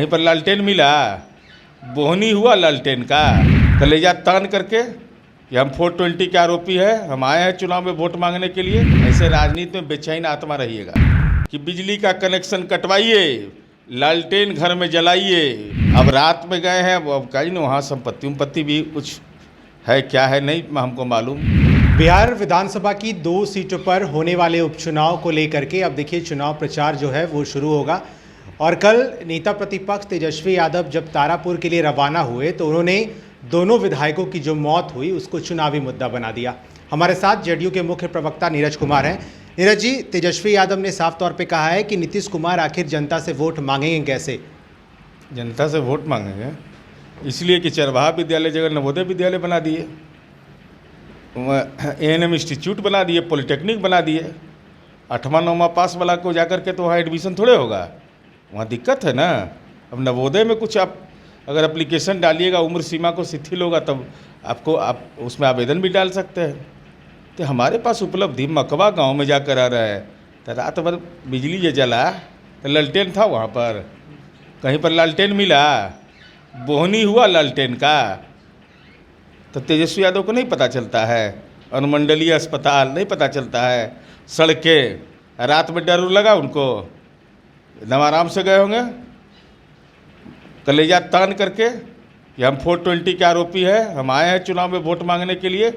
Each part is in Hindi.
कहीं पर लालटेन मिला, बोहनी हुआ लालटेन का, कलेजा तान करके कि हम 420 के आरोपी है, हम आए हैं चुनाव में वोट मांगने के लिए। ऐसे राजनीति में बेचैन आत्मा रहिएगा कि बिजली का कनेक्शन कटवाइए, लालटेन घर में जलाइए। अब रात में गए हैं, अब कहीं ना वहाँ संपत्ति भी कुछ है, क्या है नहीं हमको मालूम। बिहार विधानसभा की 2 सीटों पर होने वाले उपचुनाव को लेकर के अब देखिए चुनाव प्रचार जो है वो शुरू होगा। और कल नेता प्रतिपक्ष तेजस्वी यादव जब तारापुर के लिए रवाना हुए तो उन्होंने दोनों विधायकों की जो मौत हुई उसको चुनावी मुद्दा बना दिया। हमारे साथ जेडीयू के मुख्य प्रवक्ता नीरज कुमार हैं। नीरज जी, तेजस्वी यादव ने साफ तौर पे कहा है कि नीतीश कुमार आखिर जनता से वोट मांगेंगे कैसे? जनता से वोट मांगेंगे इसलिए कि चरवाहा विद्यालय जगह नवोदय विद्यालय बना दिए, ANM इंस्टीट्यूट बना दिए, पॉलिटेक्निक बना दिए। 8वां 9वां पास वाला को जाकर के तो वहाँ एडमिशन थोड़े होगा, वहाँ दिक्कत है ना। अब नवोदय में कुछ आप अगर एप्लीकेशन डालिएगा, उम्र सीमा को शिथिल होगा तब आप उसमें आवेदन भी डाल सकते हैं। तो हमारे पास उपलब्धि मकवा गांव में जाकर आ रहा है, तो रात भर बिजली ये जला तो लालटेन था वहाँ पर, कहीं पर लालटेन मिला, बोहनी हुआ लालटेन का। तो तेजस्वी यादव को नहीं पता चलता है, अनुमंडलीय अस्पताल नहीं पता चलता है, सड़कें, रात में डर लगा उनको, एकदम आराम से गए होंगे कलेजा तान करके कि हम 420 के आरोपी है, हम आए हैं चुनाव में वोट मांगने के लिए।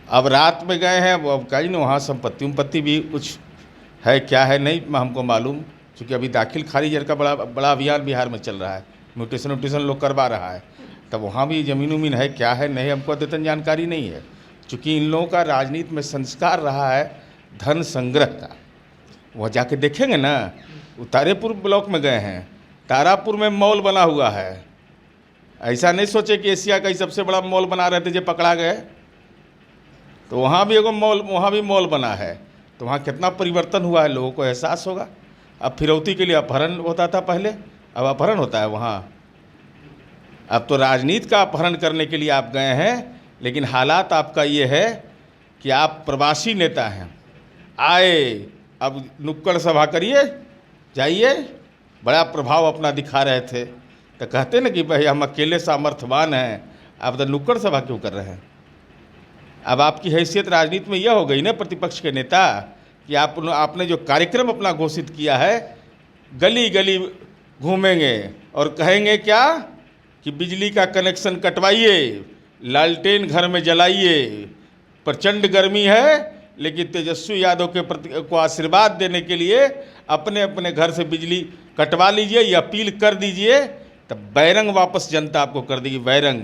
अब रात में गए हैं, अब कहीं ना वहाँ संपत्ति भी कुछ है, क्या है नहीं हमको मालूम, क्योंकि अभी दाखिल खारिज का बड़ा अभियान बिहार में चल रहा है, म्यूटेशन लोग करवा रहा है। तब वहाँ भी ज़मीन उमीन है, क्या है नहीं हमको अद्यतन जानकारी नहीं है, क्योंकि इन लोगों का राजनीति में संस्कार रहा है धन संग्रह का। वह जाके देखेंगे ना, वो तारापुर ब्लॉक में गए हैं, तारापुर में मॉल बना हुआ है। ऐसा नहीं सोचे कि एशिया का ही सबसे बड़ा मॉल बना रहे थे जो पकड़ा गए, तो वहाँ भी एगो मॉल, वहाँ भी मॉल बना है। तो वहाँ कितना परिवर्तन हुआ है, लोगों को एहसास होगा। अब फिरौती के लिए अपहरण होता था पहले, अब अपहरण होता है वहाँ। अब तो राजनीति का अपहरण करने के लिए आप गए हैं, लेकिन हालात आपका ये है कि आप प्रवासी नेता हैं, आए अब नुक्कड़ सभा करिए, जाइए, बड़ा प्रभाव अपना दिखा रहे थे। तो कहते ना कि भाई हम अकेले सामर्थ्यवान हैं, आप तो नुक्कड़ सभा क्यों कर रहे हैं? अब आपकी हैसियत राजनीति में यह हो गई ना प्रतिपक्ष के नेता कि आपने जो कार्यक्रम अपना घोषित किया है, गली गली घूमेंगे और कहेंगे क्या कि बिजली का कनेक्शन कटवाइए, लालटेन घर में जलाइए, प्रचंड गर्मी है, लेकिन तेजस्वी यादव को आशीर्वाद देने के लिए अपने अपने घर से बिजली कटवा लीजिए, ये अपील कर दीजिए, तब बैरंग वापस जनता आपको कर देगी। बैरंग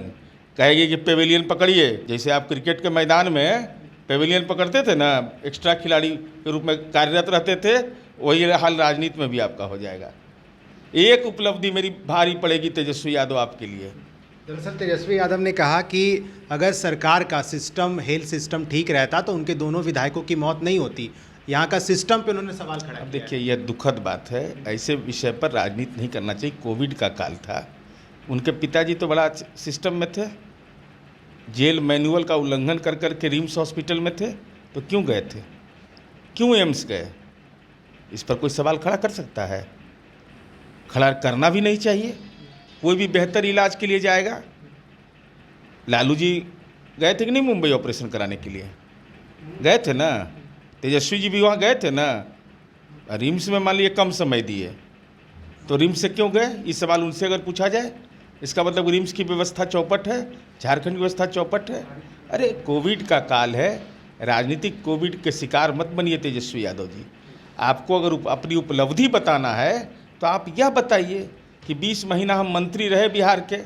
कहेगी कि पेविलियन पकड़िए, जैसे आप क्रिकेट के मैदान में पेविलियन पकड़ते थे ना, एक्स्ट्रा खिलाड़ी के रूप में कार्यरत रहते थे, वही हाल राजनीति में भी आपका हो जाएगा। एक उपलब्धि मेरी भारी पड़ेगी तेजस्वी यादव आपके लिए। दरअसल तेजस्वी यादव ने कहा कि अगर सरकार का सिस्टम, हेल्थ सिस्टम ठीक रहता तो उनके दोनों विधायकों की मौत नहीं होती। यहाँ का सिस्टम पे उन्होंने सवाल खड़ा किया। अब देखिए, यह दुखद बात है, ऐसे विषय पर राजनीति नहीं करना चाहिए। कोविड का काल था, उनके पिताजी तो बड़ा सिस्टम में थे, जेल मैनुअल का उल्लंघन कर करके रिम्स हॉस्पिटल में थे, तो क्यों गए थे, क्यों एम्स गए? इस पर कोई सवाल खड़ा कर सकता है? खड़ा करना भी नहीं चाहिए। कोई भी बेहतर इलाज के लिए जाएगा। लालू जी गए थे कि नहीं मुंबई ऑपरेशन कराने के लिए? गए थे ना। तेजस्वी जी भी वहाँ गए थे ना। रिम्स में मान लीजिए कम समय दिए, तो रिम्स से क्यों गए? इस सवाल उनसे अगर पूछा जाए, इसका मतलब रिम्स की व्यवस्था चौपट है, झारखंड की व्यवस्था चौपट है। अरे कोविड का काल है, राजनीतिक कोविड के शिकार मत बनिए तेजस्वी यादव जी। आपको अगर अपनी उपलब्धि बताना है तो आप यह बताइए कि 20 महीना हम मंत्री रहे बिहार के,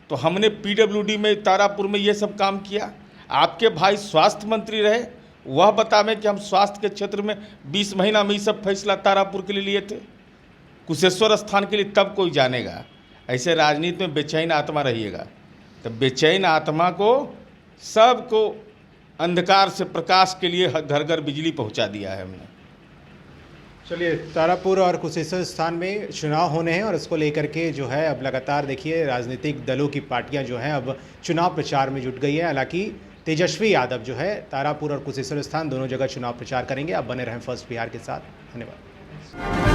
तो हमने PWD में, तारापुर में ये सब काम किया। आपके भाई स्वास्थ्य मंत्री रहे, वह बतावें कि हम स्वास्थ्य के क्षेत्र में 20 महीना में ये सब फैसला तारापुर के लिए लिए थे, कुशेश्वर स्थान के लिए, तब कोई जानेगा। ऐसे राजनीति में बेचैन आत्मा रहिएगा। तो बेचैन आत्मा को, सबको अंधकार से प्रकाश के लिए घर घर बिजली पहुंचा दिया है हमने। चलिए, तारापुर और कुशेश्वर स्थान में चुनाव होने हैं और इसको लेकर के जो है अब लगातार देखिए राजनीतिक दलों की पार्टियां जो हैं अब चुनाव प्रचार में जुट गई है। हालांकि तेजस्वी यादव जो है तारापुर और कुशेश्वर स्थान दोनों जगह चुनाव प्रचार करेंगे। आप बने रहें फर्स्ट बिहार के साथ। धन्यवाद।